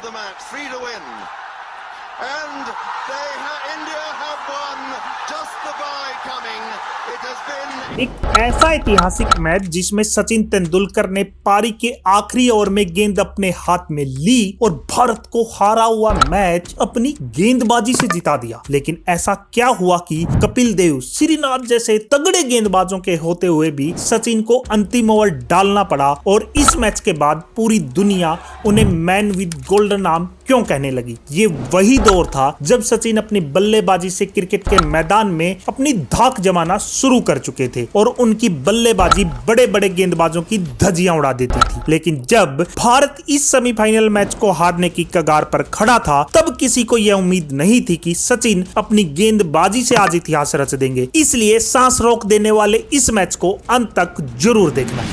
The match 3-win, and India have won. Just the bye coming. It has been एक ऐसा ऐतिहासिक match जिसमें सचिन तेंदुलकर ने पारी के आखिरी ओवर में गेंद अपने हाथ में ली और भारत को हारा हुआ मैच अपनी गेंदबाजी से जिता दिया। लेकिन ऐसा क्या हुआ कि कपिल देव, श्रीनाथ जैसे तगड़े गेंदबाजों के होते हुए भी सचिन को अंतिम ओवर डालना पड़ा और इस मैच के बाद पूरी दुनिया उन्हें मैन विद गोल्डन आर्म क्यों कहने लगी। ये वही दौर था जब सचिन अपनी बल्लेबाजी से क्रिकेट के मैदान में अपनी धाक जमाना शुरू कर चुके थे और उनकी बल्लेबाजी बड़े बड़े गेंदबाजों की धज्जियां उड़ा देती थी। लेकिन जब भारत इस सेमीफाइनल मैच को हारने की कगार पर खड़ा था तब किसी को यह उम्मीद नहीं थी कि सचिन अपनी गेंदबाजी से आज इतिहास रच देंगे। इसलिए सांस रोक देने वाले इस मैच को अंत तक जरूर देखना।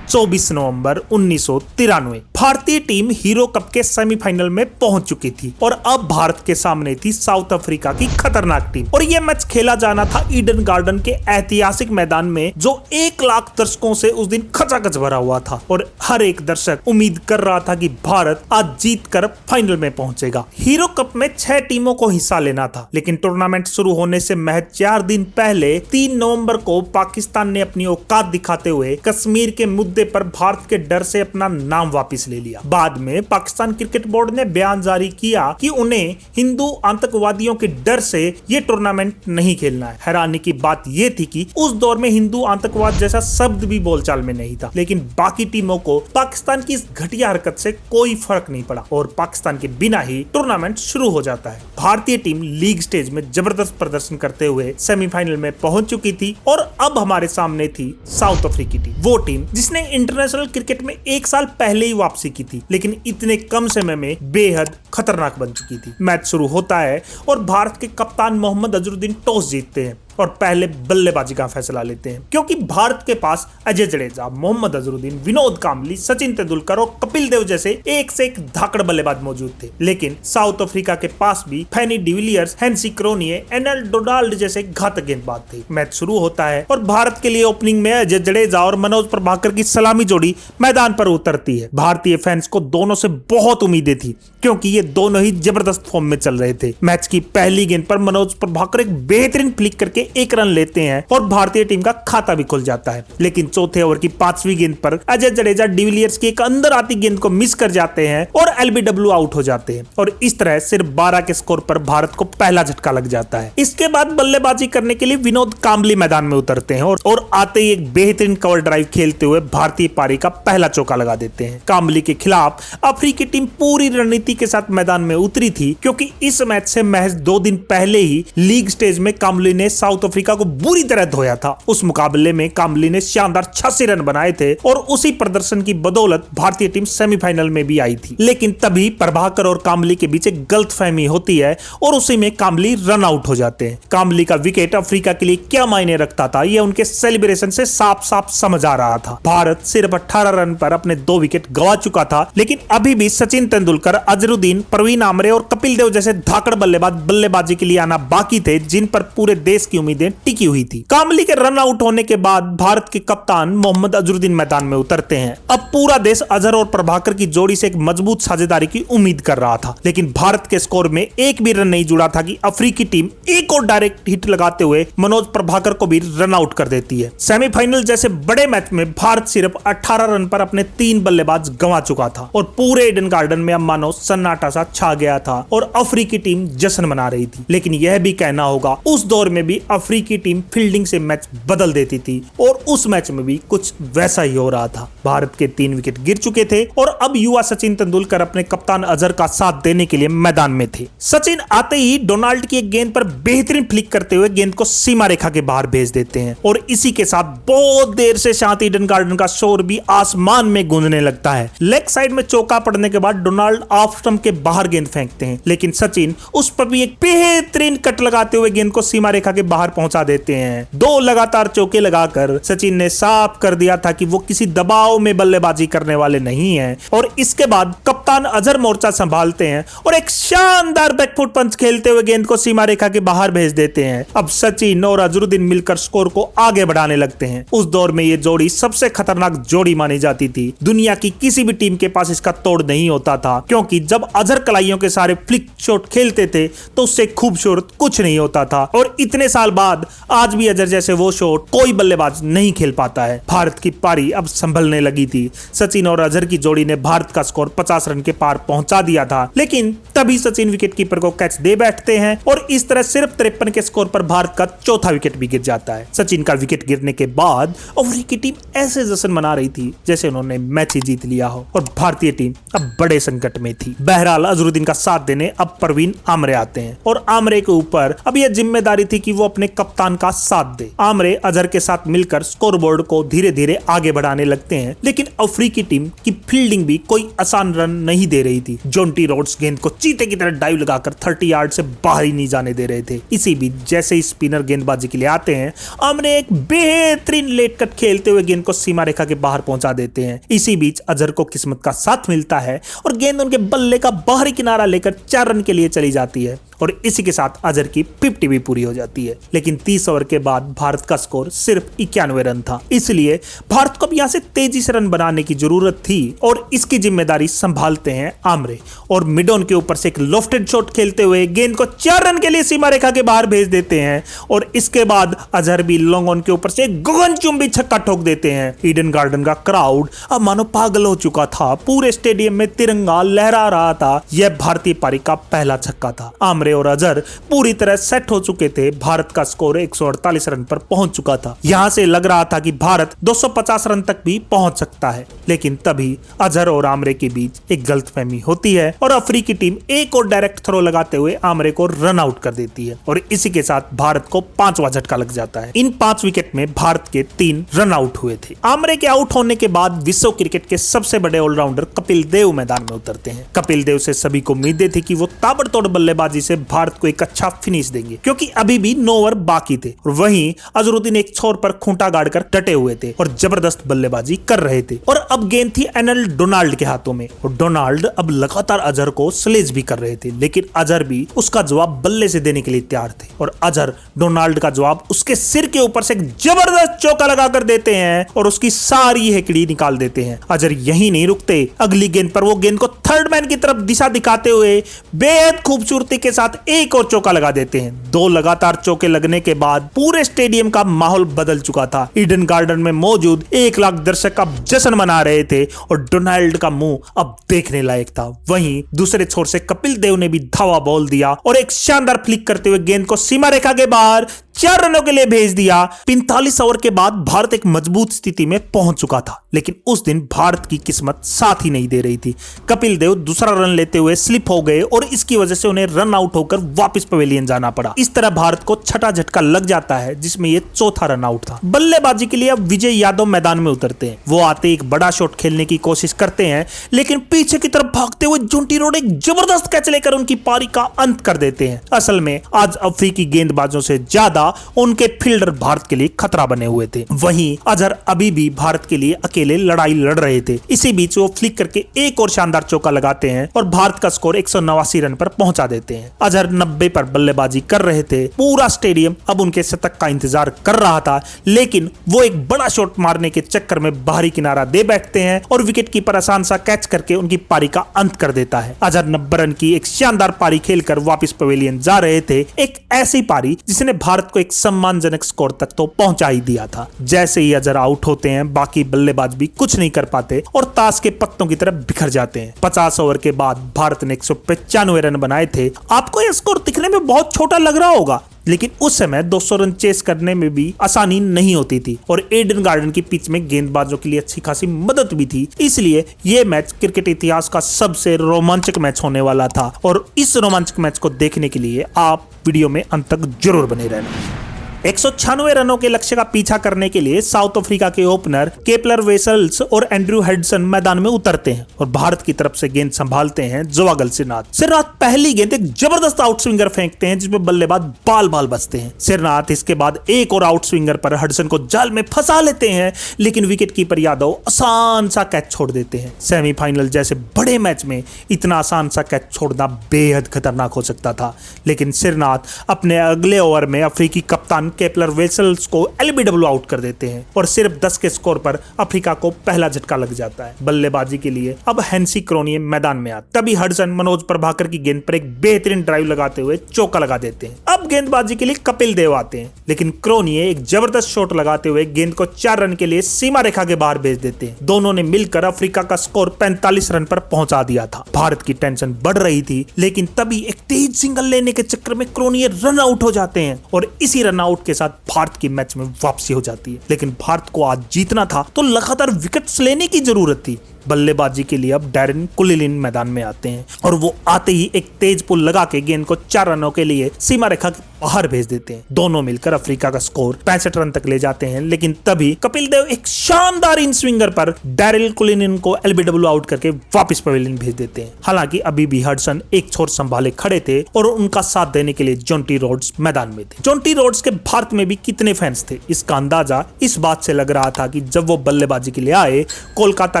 24 नवंबर 1993 भारतीय टीम हीरो कप के सेमीफाइनल में पहुंच चुकी थी और अब भारत के सामने थी साउथ अफ्रीका की खतरनाक टीम और यह मैच खेला जाना था ईडन गार्डन के ऐतिहासिक मैदान में जो 1 लाख दर्शकों से उस दिन खचाखच भरा हुआ था और हर एक दर्शक उम्मीद कर रहा था कि भारत आज जीत कर फाइनल में पहुंचेगा। हीरो कप में 6 टीमों को हिस्सा लेना था, लेकिन टूर्नामेंट शुरू होने से महज 4 दिन पहले 3 नवंबर को पाकिस्तान ने अपनी औकात दिखाते हुए कश्मीर के मुद्दे पर भारत के डर से अपना नाम वापस ले लिया। बाद में पाकिस्तान क्रिकेट बोर्ड ने बयान जारी किया कि उन्हें हिंदू आतंकवादियों के डर से यह टूर्नामेंट नहीं खेलना है। हैरानी की बात यह थी कि उस दौर में हिंदू आतंकवाद जैसा शब्द भी बोलचाल में नहीं था, लेकिन बाकी टीमों को पाकिस्तान की इस घटिया हरकत से कोई फर्क नहीं पड़ा और पाकिस्तान के बिना ही टूर्नामेंट शुरू हो जाता है। भारतीय टीम लीग स्टेज में जबरदस्त प्रदर्शन करते हुए सेमीफाइनल में पहुंच चुकी थी और अब हमारे सामने थी साउथ अफ्रीकी टीम, वो टीम जिसने इंटरनेशनल क्रिकेट में 1 साल पहले ही वापसी की थी, लेकिन इतने कम समय में बेहद खतरनाक बन चुकी थी। मैच शुरू होता है और भारत के कप्तान मोहम्मद अजहरुद्दीन टॉस जीतते हैं और पहले बल्लेबाजी का फैसला लेते हैं क्योंकि भारत के पास अजय जडेजा, मोहम्मद अजहरुद्दीन, विनोद कांबली, सचिन तेंदुलकर और कपिल देव जैसे एक से एक धाकड़ बल्लेबाज मौजूद थे। लेकिन साउथ अफ्रीका के पास भी फैनी डिविलियर्स, हैंसी क्रोनिये, एनएल डोनाल्ड जैसे घातक गेंदबाज थे। मैच शुरू होता है और भारत के लिए ओपनिंग में अजय जडेजा और मनोज प्रभाकर की सलामी जोड़ी मैदान पर उतरती है। भारतीय फैंस को दोनों से बहुत उम्मीदें थी क्योंकि ये दोनों ही जबरदस्त फॉर्म में चल रहे थे। मैच की पहली गेंद पर मनोज प्रभाकर एक बेहतरीन फ्लिक करके 1 रन लेते हैं और भारतीय टीम का खाता भी खुल जाता है। लेकिन चौथे ओवर की 5वीं गेंद पर अजय जडेजा डिविलियर्स की एक अंदर आती गेंद को मिस कर जाते हैं और एलबीडब्ल्यू आउट हो जाते हैं और इस तरह सिर्फ 12 के स्कोर पर भारत को पहला झटका लग जाता है। इसके बाद बल्लेबाजी करने के लिए विनोद कांबली मैदान में उतरते हैं और आते ही एक बेहतरीन कवर ड्राइव खेलते हुए भारतीय पारी का पहला चौका लगा देते हैं। कांबली के खिलाफ अफ्रीकी टीम पूरी रणनीति के साथ मैदान में उतरी थी क्योंकि इस मैच से महज 2 दिन पहले ही लीग स्टेज में कांबली ने साउथ अफ्रीका को बुरी तरह धोया था। उस मुकाबले में कांबली ने शानदार 86 रन बनाए थे और उसी प्रदर्शन की बदौलत भारतीय टीम सेमीफाइनल में भी आई थी। लेकिन तभी प्रभाकर और कांबली के बीच एक गलतफहमी होती है और उसी में कांबली रन आउट हो जाते हैं। कांबली का विकेट अफ्रीका के लिए क्या मायने रखता था यह उनके सेलिब्रेशन से साफ साफ समझ आ रहा था। भारत सिर्फ 18 रन पर अपने 2 विकेट गंवा चुका था, लेकिन अभी भी सचिन तेंदुलकर, अजहरुद्दीन, प्रवीण आमरे और कपिल देव जैसे धाकड़ बल्लेबाज बल्लेबाजी के लिए आना बाकी थे जिन पर पूरे देश की उम्मीदें टिकी हुई थी। कांबली के रन आउट होने के बाद भारत के कप्तान मोहम्मद अजहरुद्दीन मैदान में उतरते हैं। अब पूरा देश अजहर और प्रभाकर की जोड़ी से एक मजबूत साझेदारी की उम्मीद कर रहा था, लेकिन भारत के स्कोर में एक भी रन नहीं जुड़ा था कि अफ्रीकी टीम एक और डायरेक्ट हिट लगाते हुए मनोज प्रभाकर को भी रन आउट कर देती है। सेमीफाइनल जैसे बड़े मैच में भारत सिर्फ 18 रन पर अपने 3 बल्लेबाज गंवा चुका था और पूरे ईडन गार्डन में अब मानो सन्नाटा सा छा गया था और अफ्रीकी टीम जश्न मना रही थी। लेकिन यह भी कहना होगा उस दौर में भी अफ्रीकी टीम फील्डिंग से मैच बदल देती थी और उस मैच में भी कुछ वैसा ही हो रहा था। भारत के 3 विकेट गिर चुके थे और अब युवा सचिन तेंदुलकर अपने कप्तान अजहर का साथ देने के लिए मैदान में थे। सचिन आते ही डोनाल्ड की एक गेंद पर बेहतरीन फ्लिक करते हुए गेंद को सीमा रेखा के बाहर भेज देते हैं और इसी के साथ बहुत देर से शांत ईडन गार्डन का शोर भी आसमान में गूंजने लगता है। लेग साइड में चौका पड़ने के बाद डोनाल्ड ऑफ स्टंप के बाहर गेंद फेंकते हैं, लेकिन सचिन उस पर भी एक बेहतरीन कट लगाते हुए गेंद को सीमा रेखा के बाहर पहुंचा देते हैं। 2 लगातार चौके लगाकर सचिन ने साफ कर दिया था कि वो किसी दबाव में बल्लेबाजी करने वाले नहीं हैं। और इसके बाद कप्तान अजहर मोर्चा संभालते हैं और एक शानदार बैकफुट पंच खेलते हुए गेंद को सीमा रेखा के बाहर भेज देते हैं। अब सचिन और अजहरुद्दीन मिलकर स्कोर को आगे बढ़ाने लगते हैं। उस दौर में ये जोड़ी सबसे खतरनाक जोड़ी मानी जाती थी। दुनिया की किसी भी टीम के पास इसका तोड़ नहीं होता था, क्योंकि जब अजहर कलाइयों के सारे फ्लिक शॉट खेलते थे तो उससे खूबसूरत कुछ नहीं होता था। और इतने साल बाद आज भी अजहर जैसे वो शॉट कोई बल्लेबाज नहीं खेल पाता है। भारत की पारी अब संभलने लगी थी। सचिन और अजहर की जोड़ी ने भारत का स्कोर 50 रन के पार पहुंचा दिया था, लेकिन तभी सचिन विकेटकीपर को कैच दे बैठते हैं और इस तरह सिर्फ 53 के स्कोर पर भारत का चौथा विकेट भी गिर जाता है। सचिन का विकेट गिरने के बाद अफ्रीकी टीम ऐसे जश्न मना रही थी जैसे उन्होंने मैच ही जीत लिया हो और भारतीय टीम अब बड़े संकट में थी। बहरहाल अजहरुद्दीन का साथ देने अब परवीन आमरे आते हैं और आमरे के ऊपर अब यह जिम्मेदारी थी कि वो अपने कप्तान का साथ दे। आमरे अजहर के साथ मिलकर स्कोरबोर्ड को धीरे धीरे आगे बढ़ाने लगते हैं, लेकिन अफ्रीकी टीम की फील्डिंग भी कोई आसान रन नहीं दे रही थी। जोंटी रोड्स गेंद को चीते की तरह डाइव लगाकर 30 यार्ड से बाहर ही नहीं जाने दे रहे थे। इसी बीच जैसे ही स्पिनर गेंदबाजी के लिए आते हैं, आमरे एक बेहतरीन लेट कट खेलते हुए गेंद को सीमा रेखा के बाहर पहुंचा देते हैं। इसी बीच अजहर को किस्मत का साथ मिलता है और गेंद उनके बल्ले का बाहरी किनारा लेकर 4 रन के लिए चली जाती है और इसी के साथ अजहर की 50 भी पूरी हो जाती है। लेकिन 30 ओवर के बाद भारत का स्कोर सिर्फ 91 रन था, इसलिए भारत को अब यहां से तेजी से रन बनाने की जरूरत थी और इसकी जिम्मेदारी संभालते हैं आमरे और मिड ऑन के ऊपर से एक लॉफ्टेड शॉट खेलते हुए गेंद को 4 रन के लिए सीमा रेखा के बाहर भेज देते हैं और इसके बाद अजहर भी लॉन्ग ऑन के ऊपर से एक गगनचुंबी छक्का ठोक देते हैं। ईडन गार्डन का क्राउड अब मानो पागल हो चुका था। पूरे स्टेडियम में तिरंगा लहरा रहा था। यह भारतीय पारी का पहला छक्का था। आमरे और अजहर पूरी तरह सेट हो चुके थे। भारत का स्कोर 148 रन पर पहुंच चुका था। यहां से लग रहा था कि भारत 250 रन तक भी पहुंच सकता है, लेकिन तभी अजहर और आमरे के बीच एक गलतफहमी होती है और अफ्रीकी टीम एक और डायरेक्ट थ्रो लगाते हुए आमरे को रन आउट कर देती है और इसी के साथ भारत को 5वां झटका लग जाता है। इन 5 विकेट में भारत के 3 रन आउट हुए थे। आमरे के आउट होने के बाद विश्व क्रिकेट के सबसे बड़े ऑलराउंडर कपिल देव मैदान में उतरते हैं। कपिल देव से सभी को उम्मीदें थी कि वो ताबड़तोड़ बल्लेबाजी से भारत को एक अच्छा फिनिश देंगे, क्योंकि अभी भी 9 ओवर बाकी थे और वहीं अजहरुद्दीन एक छोर पर खूंटा गाड़कर डटे हुए थे और जबरदस्त बल्लेबाजी कर रहे थे। और अब गेंद थी एनएल डोनाल्ड के हाथों में और डोनाल्ड अब लगातार अजहर को स्लेज भी कर रहे थे, लेकिन अजहर भी उसका जवाब बल्ले से देने के लिए तैयार थे और अजहर डोनाल्ड का जवाब उसके सिर के ऊपर से एक जबरदस्त चौका लगाकर देते हैं और उसकी सारी हेकड़ी निकाल देते हैं। अजहर यहीं नहीं रुकते, अगली गेंद पर वो गेंद को थर्ड मैन की तरफ दिशा दिखाते हुए बेहद खूबसूरती के साथ एक और चौका लगा देते हैं। 2 लगातार चौके लगने के बाद पूरे स्टेडियम का माहौल बदल चुका था। ईडन गार्डन में मौजूद 1 लाख दर्शक अब जश्न मना रहे थे और डोनाल्ड का मुंह अब देखने लायक था। वहीं दूसरे छोर से कपिल देव ने भी धावा बोल दिया और एक शानदार फ्लिक करते हुए गेंद को सीमा रेखा के बाहर 4 रनों के लिए भेज दिया। 45 ओवर के बाद भारत एक मजबूत स्थिति में पहुंच चुका था, लेकिन उस दिन भारत की किस्मत साथ ही नहीं दे रही थी। कपिल देव दूसरा रन लेते हुए स्लिप हो गए और इसकी वजह से उन्हें रन आउट होकर वापस पवेलियन जाना पड़ा। इस तरह भारत को छठा झटका लग जाता है, जिसमें ये चौथा रन आउट था। बल्लेबाजी के लिए अब विजय यादव मैदान में उतरते हैं। वो आते एक बड़ा शॉट खेलने की कोशिश करते हैं, लेकिन पीछे की तरफ भागते हुए जोंटी रोड एक जबरदस्त कैच लेकर उनकी पारी का अंत कर देते हैं। असल में आज अफ्रीकी गेंदबाजों से ज्यादा उनके फील्डर भारत के लिए खतरा बने हुए थे। वहीं अजहर अभी भी भारत के लिए अकेले लड़ाई लड़ रहे थे। इसी बीच वो फ्लिक करके एक और शानदार चौका लगाते हैं और भारत का स्कोर 189 रन पर पहुंचा देते हैं। अजहर 90 पर बल्लेबाजी कर रहे थे। पूरा स्टेडियम अब उनके शतक का इंतजार कर रहा था, लेकिन वो एक बड़ा शॉट मारने के चक्कर में बाहरी किनारा दे बैठते हैं और विकेट कीपर आसान सा कैच करके उनकी पारी का अंत कर देता है। अजहर 90 रन की एक शानदार पारी खेलकर वापस पवेलियन जा रहे थे। एक ऐसी पारी जिसने भारत को एक सम्मानजनक स्कोर तक तो पहुंचा ही दिया था। जैसे ही अजहर आउट होते हैं, बाकी बल्लेबाज भी कुछ नहीं कर पाते और ताश के पत्तों की तरफ बिखर जाते हैं। 50 ओवर के बाद भारत ने 195 रन बनाए थे। आपको यह स्कोर दिखने में बहुत छोटा लग रहा होगा, लेकिन उस समय 200 रन चेस करने में भी आसानी नहीं होती थी और ईडन गार्डन की पिच में गेंदबाजों के लिए अच्छी खासी मदद भी थी। इसलिए यह मैच क्रिकेट इतिहास का सबसे रोमांचक मैच होने वाला था और इस रोमांचक मैच को देखने के लिए आप वीडियो में अंत तक जरूर बने रहना। 196 रनों के लक्ष्य का पीछा करने के लिए साउथ अफ्रीका के ओपनर केपलर वेसल्स और एंड्रयू हेडसन मैदान में उतरते हैं और भारत की तरफ से गेंद संभालते हैं जोवागल सिरनाथ पहली गेंद एक जबरदस्त आउट स्विंगर फेंकते हैं जिसमें बल्लेबाज बाल बाल बचते हैं। सिरनाथ इसके बाद एक और आउट स्विंगर पर हडसन को जाल में फंसा लेते हैं, लेकिन विकेट कीपर यादव आसान सा कैच छोड़ देते हैं। सेमीफाइनल जैसे बड़े मैच में इतना आसान सा कैच छोड़ना बेहद खतरनाक हो सकता था, लेकिन सिरनाथ अपने अगले ओवर में अफ्रीकी कप्तान केपलर वेसल्स को एलबीडब्ल्यू आउट कर देते हैं और सिर्फ 10 के स्कोर पर अफ्रीका को पहला झटका लग जाता है। बल्लेबाजी के लिए अब हैंसी क्रोनिये मैदान में आते, तभी हडसन मनोज प्रभाकर की गेंद पर एक बेहतरीन ड्राइव लगाते हुए चौका लगा देते हैं। अब गेंदबाजी के लिए कपिल देव आते हैं, लेकिन क्रोनिये एक जबरदस्त शॉट लगाते हुए गेंद को 4 रन के लिए सीमा रेखा के बाहर भेज देते हैं। दोनों ने मिलकर अफ्रीका का स्कोर 45 रन पर पहुंचा दिया था। भारत की टेंशन बढ़ रही थी, लेकिन तभी एक तेज सिंगल लेने के चक्कर में क्रोनिये रन आउट हो जाते हैं और इसी रन आउट के साथ भारत की मैच में वापसी हो जाती है। लेकिन भारत को आज जीतना था तो लगातार विकेट्स लेने की जरूरत थी। बल्लेबाजी के लिए अब डैरेन कुलिलिन मैदान में आते हैं और वो आते ही एक तेज पुल लगा के गेंद को 4 रनों के लिए सीमा रेखा के बाहर भेज देते हैं। दोनों मिलकर अफ्रीका का स्कोर 65 रन तक ले जाते हैं, लेकिन तभी कपिल देव एक शानदार इन स्विंगर पर डैरेन कुलिलिन को एलबीडब्ल्यू आउट करके वापस पवेलियन भेज देते हैं। हालांकि अभी भी हडसन एक छोर संभाले खड़े थे और उनका साथ देने के लिए जोंटी रोड्स मैदान में थे। जोंटी रोड्स के भारत में भी कितने फैंस थे, इसका अंदाजा इस बात से लग रहा था कि जब वो बल्लेबाजी के लिए आए, कोलकाता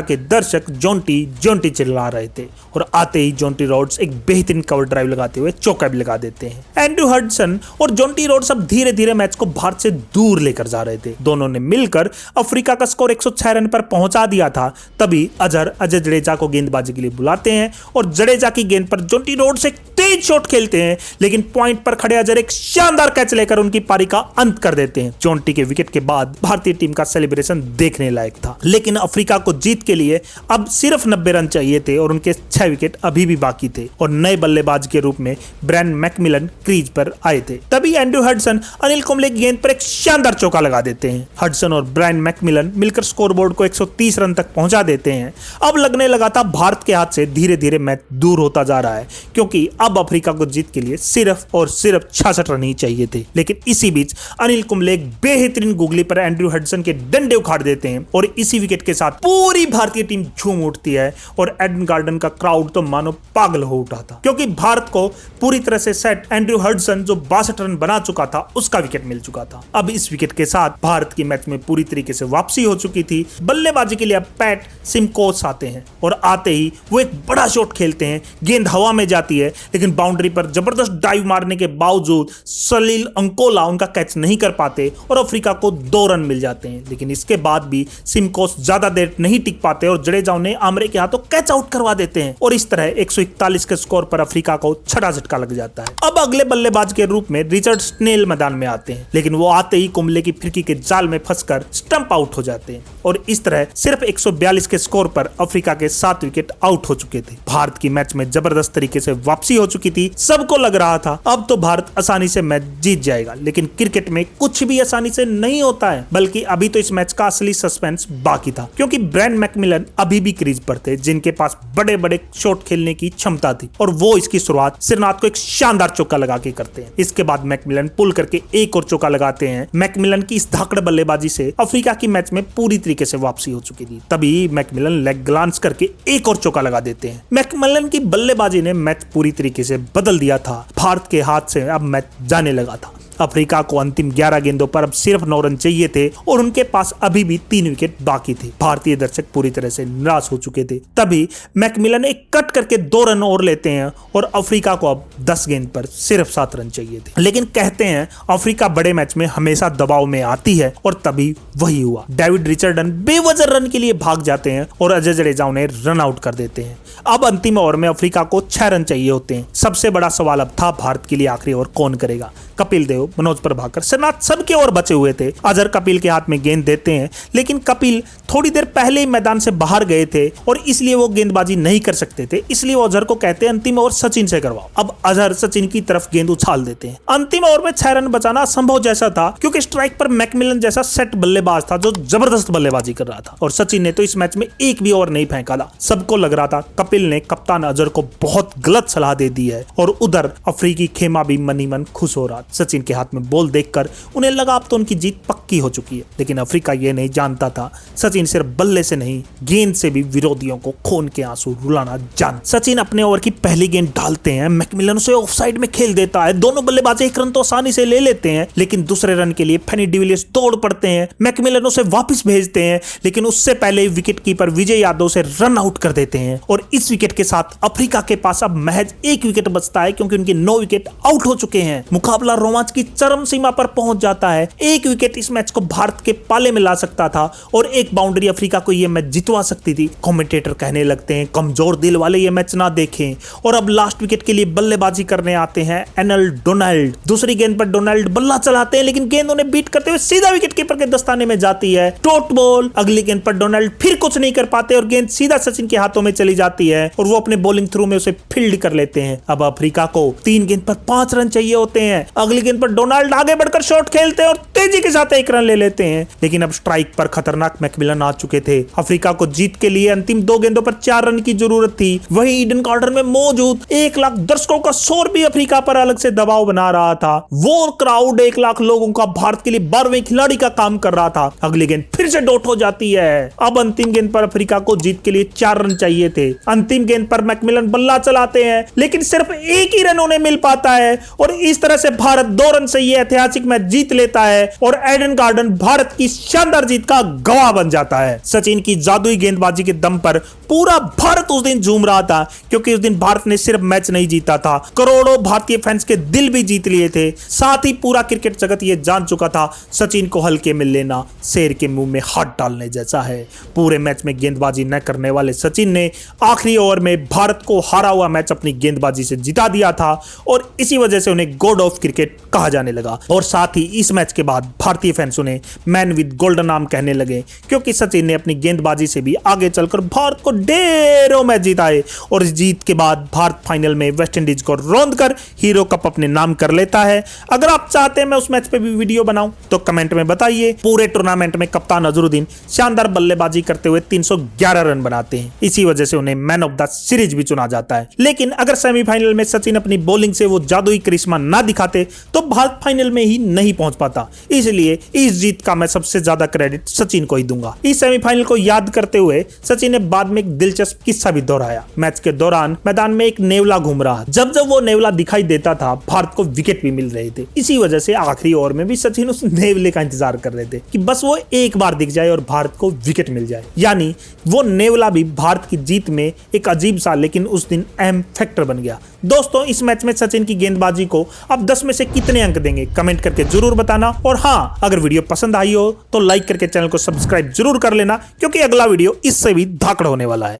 के दर्शक जोंटी चिल्ला रहे थे और आते ही जोंटी रोड्स एक बेहतरीन कवर ड्राइव लगाते हुए चौका भी लगा देते हैं। एंड्रयू हडसन और जोंटी रोड्स अब धीरे धीरे मैच को भारत से दूर लेकर जा रहे थे। दोनों ने मिलकर अफ्रीका का स्कोर 106 रन पर पहुंचा दिया था। तभी अजय जडेजा को गेंदबाजी के लिए बुलाते हैं और जडेजा की गेंद पर जोंटी रोड्स एक तेज शॉट खेलते हैं, लेकिन पॉइंट पर खड़े अजय एक शानदार कैच लेकर उनकी पारी का अंत कर देते हैं। जोंटी के विकेट के बाद भारतीय टीम का सेलिब्रेशन देखने लायक था, लेकिन अफ्रीका को जीत के लिए अब सिर्फ 90 रन चाहिए थे और उनके 6 विकेट अभी भी बाकी थे और नए बल्लेबाज के रूप में ब्रायन मैकमिलन क्रीज पर आए थे। तभी एंड्रयू हडसन अनिल कुंबले की गेंद पर एक शानदार चौका लगा देते हैं। हडसन और ब्रायन मैकमिलन मिलकर स्कोरबोर्ड को 130 रन तक पहुंचा देते हैं। अब लगने लगा था भारत के हाथ से धीरे धीरे मैच दूर होता जा रहा है, क्योंकि अब अफ्रीका को जीत के लिए सिर्फ और सिर्फ 66 रन ही चाहिए थे। लेकिन इसी बीच अनिल कुंबले एक बेहतरीन गुगली पर एंड्रयू हडसन के डंडे उखाड़ देते हैं और इसी विकेट के साथ पूरी भारतीय टीम झूम उठती है और एडन गार्डन का क्राउड तो मानो पागल हो उठा था, क्योंकि भारत को पूरी तरह से सेट एंड्रयू हडसन जो 62 रन बना चुका था उसका विकेट मिल चुका था। अब इस विकेट के साथ भारत की मैच में पूरी तरीके से वापसी हो चुकी थी। बल्लेबाजी के लिए अब पैट सिमकोस आते हैं और आते ही वो एक बड़ा शॉट खेलते हैं। गेंद हवा में जाती है, लेकिन बाउंड्री पर जबरदस्त डाइव मारने के बावजूद सलील अंकोला उनका कैच नहीं कर पाते और अफ्रीका को 2 रन मिल जाते हैं। लेकिन इसके बाद भी सिमकोस ज्यादा देर नहीं टिक पाते और जडेजा उन्हें आमरे के हाथों कैच आउट करवा देते हैं और इस तरह 141 के स्कोर पर अफ्रीका को छठा झटका लग जाता है। अब अगले बल्लेबाज के रूप में रिचर्ड स्नेल मैदान में आते हैं, लेकिन वो आते ही कुंबले की फिरकी के जाल में फंसकर स्टंप आउट हो जाते हैं और इस तरह सिर्फ 142 के स्कोर पर अफ्रीका के 7 विकेट आउट हो चुके थे। भारत की मैच में जबरदस्त तरीके से वापसी हो चुकी थी। सबको लग रहा था अब तो भारत आसानी से मैच जीत जाएगा, लेकिन क्रिकेट में कुछ भी आसानी से नहीं होता है, बल्कि अभी तो इस मैच का असली सस्पेंस बाकी था, क्योंकि ब्रायन मैकमिलन अभी भी क्रीज पर थे, जिनके पास बड़े बड़े शॉट खेलने की क्षमता थी और वो इसकी शुरुआत सिरनाथ को एक शानदार चौका लगा के करते हैं। इसके बाद मैकमिलन पुल करके एक और चौका लगाते हैं। मैकमिलन की इस धाकड़ बल्लेबाजी से अफ्रीका की मैच में पूरी तरीके से वापसी हो चुकी थी। तभी मैकमिलन लेग ग्लांस करके एक और चौका लगा देते हैं। मैकमिलन की बल्लेबाजी ने मैच पूरी तरीके से बदल दिया था। भारत के हाथ से अब मैच जाने लगा था। अफ्रीका को अंतिम 11 गेंदों पर अब सिर्फ 9 रन चाहिए थे और उनके पास अभी भी 3 विकेट बाकी थे। भारतीय दर्शक पूरी तरह से निराश हो चुके थे। तभी मैकमिलन एक कट करके 2 रन और लेते हैं और अफ्रीका को अब 10 गेंद पर सिर्फ 7 रन चाहिए थे। लेकिन कहते हैं अफ्रीका बड़े मैच में हमेशा दबाव में आती है और तभी वही हुआ। डेविड रिचर्डन बेवजह रन के लिए भाग जाते हैं और अजय जडेजा उन्हें रन आउट कर देते हैं। अब अंतिम ओवर में अफ्रीका को 6 रन चाहिए होते हैं। सबसे बड़ा सवाल अब था भारत के लिए आखिरी ओवर कौन करेगा। कपिल देव, मनोज प्रभाकर, सिरनाथ सबके ओवर बचे हुए थे। अजहर कपिल के हाथ में गेंद देते हैं, लेकिन कपिल थोड़ी देर पहले ही मैदान से बाहर गए थे और इसलिए वो गेंदबाजी नहीं कर सकते थे। इसलिए वो अजहर को कहते हैं अंतिम ओवर सचिन से करवाओ। अब अजहर सचिन की तरफ गेंद उछाल देते हैं। अंतिम ओवर में 6 रन बचाना असंभव जैसा था, क्योंकि स्ट्राइक पर मैकमिलन जैसा सेट बल्लेबाज था जो जबरदस्त बल्लेबाजी कर रहा था और सचिन ने तो इस मैच में एक भी ओवर नहीं फेंका था। सबको लग रहा था कपिल ने कप्तान अजहर को बहुत गलत सलाह दे दी है और उधर अफ्रीकी खेमा भी मनी मन खुश हो रहा था। सचिन के हाथ में बॉल देखकर उन्हें लगा अब तो उनकी जीत पक्की हो चुकी है, लेकिन अफ्रीका ये नहीं जानता था सचिन सिर्फ बल्ले से नहीं गेंद से भी विरोधियों को खून के आंसू रुलाना जान। सचिन अपने ओवर की पहली गेंद डालते हैं, मैकमिलन उसे ऑफसाइड में खेल देता है। दोनों बल्लेबाज एक रन तो आसानी से ले लेते हैं, लेकिन दूसरे रन के लिए फेनी डिविलियर्स दौड़ पड़ते हैं। मैकमिलन उसे वापस भेजते हैं, लेकिन उससे पहले विकेट कीपर विजय यादव से रन आउट कर देते हैं और इस विकेट के साथ अफ्रीका के पास अब महज एक विकेट बचता है, क्योंकि उनके 9 विकेट आउट हो चुके हैं। मुकाबला रोमांच की चरम सीमा पर पहुंच जाता है। एक विकेट इस मैच को भारत के पाले में ला सकता था और एक बाउंड्री अफ्रीका को यह मैच जितवा सकती थी। कमेंटेटर कहने लगते हैं कमजोर दिल वाले ये मैच ना देखें, और अब लास्ट विकेट के लिए बल्लेबाजी करने आते हैं एनल डोनाल्ड। दूसरी गेंद पर डोनाल्ड बल्ला चलाते हैं, लेकिन गेंद उन्हें बीट करते हुए सीधा विकेट कीपर के दस्ताने में जाती है। Dot ball. अगली गेंद पर डोनाल्ड फिर कुछ नहीं कर पाते और गेंद सीधा सचिन के हाथों में चली जाती है और वो अपने बॉलिंग थ्रू में उसे फील्ड कर लेते हैं। अब अफ्रीका को 3 गेंद पर 5 रन चाहिए होते हैं। अगली गेंद पर डोनाल्ड आगे बढ़कर शॉट खेलते हैं और तेजी के साथ 1 रन ले लेते हैं, लेकिन अब स्ट्राइक पर खतरनाक मैकमिलन आ चुके थे। अफ्रीका को जीत के लिए अंतिम 2 गेंदों पर 4 रन की जरूरत थी। वहीं ईडन गार्डन में मौजूद 1 लाख दर्शकों का शोर भी अफ्रीका पर अलग से दबाव बना रहा था। वो क्राउड 1 लाख लोगों का भारत के लिए 12वें खिलाड़ी का काम कर रहा था। अगली गेंद फिर से डॉट हो जाती है। अब अंतिम गेंद पर अफ्रीका को जीत के लिए 4 रन चाहिए थे। अंतिम गेंद पर मैकमिलन बल्ला चलाते हैं, लेकिन सिर्फ 1 ही रन उन्हें मिल पाता है और इस तरह से भारत 2 रन से यह ऐतिहासिक मैच जीत लेता है और ईडन गार्डन भारत की शानदार जीत का गवाह बन जाता है। सचिन की जादुई गेंदबाजी के दम पर पूरा भारत उस दिन झूम रहा था, क्योंकि उस दिन भारत ने सिर्फ मैच नहीं जीता था, करोड़ों भारतीय फैंस के दिल भी जीत लिए थे। साथ ही पूरा क्रिकेट जगत यह जान चुका था सचिन को हल्के में लेना शेर के मुंह में हाथ डालने जैसा है। पूरे मैच में गेंदबाजी न करने वाले सचिन ने आखिरी ओवर में भारत को हारा हुआ मैच अपनी गेंदबाजी से जिता दिया था और इसी वजह से उन्हें गॉड ऑफ क्रिकेट कहा जाने लगा। और साथ ही इस मैच के बाद भारतीय फैंस उन्हें मैन विद गोल्डन नाम कहने लगे, क्योंकि सचिन ने अपनी गेंदबाजी से भी आगे चलकर भारत को ढेरों मैच जिताए और इस जीत के बाद भारत फाइनल में वेस्टइंडीज को रौंदकर हीरो कप अपने नाम कर लेता है। अगर आप चाहते हैं मैं उस मैच पे भी वीडियो बनाऊं तो कमेंट में बताइए। पूरे टूर्नामेंट में कप्तान अजहरुद्दीन शानदार बल्लेबाजी करते हुए 311 रन बनाते हैं, इसी वजह से उन्हें मैन ऑफ द सीरीज भी चुना जाता है। लेकिन अगर सेमीफाइनल में सचिन अपनी बॉलिंग से वो जादुई करिश्मा ना दिखाते तो भारत फाइनल में ही नहीं पहुंच पाता। इसलिए इस जीत का मैं सबसे ज्यादा क्रेडिट सचिन को ही दूंगा। इस सेमीफाइनल को याद करते हुए सचिन ने बाद में एक दिलचस्प किस्सा भी दोहराया। मैच के दौरान मैदान में एक नेवला घूम रहा, जब जब वो नेवला दिखाई देता था भारत को विकेट भी मिल रहे थे। इसी वजह से आखिरी ओवर में भी सचिन उस नेवले का इंतजार कर रहे थे कि बस वो एक बार दिख जाए और भारत को विकेट मिल जाए। यानी वो नेवला भी भारत की जीत में एक अजीब सा लेकिन उस दिन अहम फैक्टर बन गया। दोस्तों, इस मैच में सचिन की गेंदबाजी को आप 10 में से कितने अंक देंगे कमेंट करके जरूर बताना। और हाँ, अगर वीडियो पसंद आई हो तो लाइक करके चैनल को सब्सक्राइब जरूर कर लेना, क्योंकि अगला वीडियो इससे भी धाकड़ होने वाला है।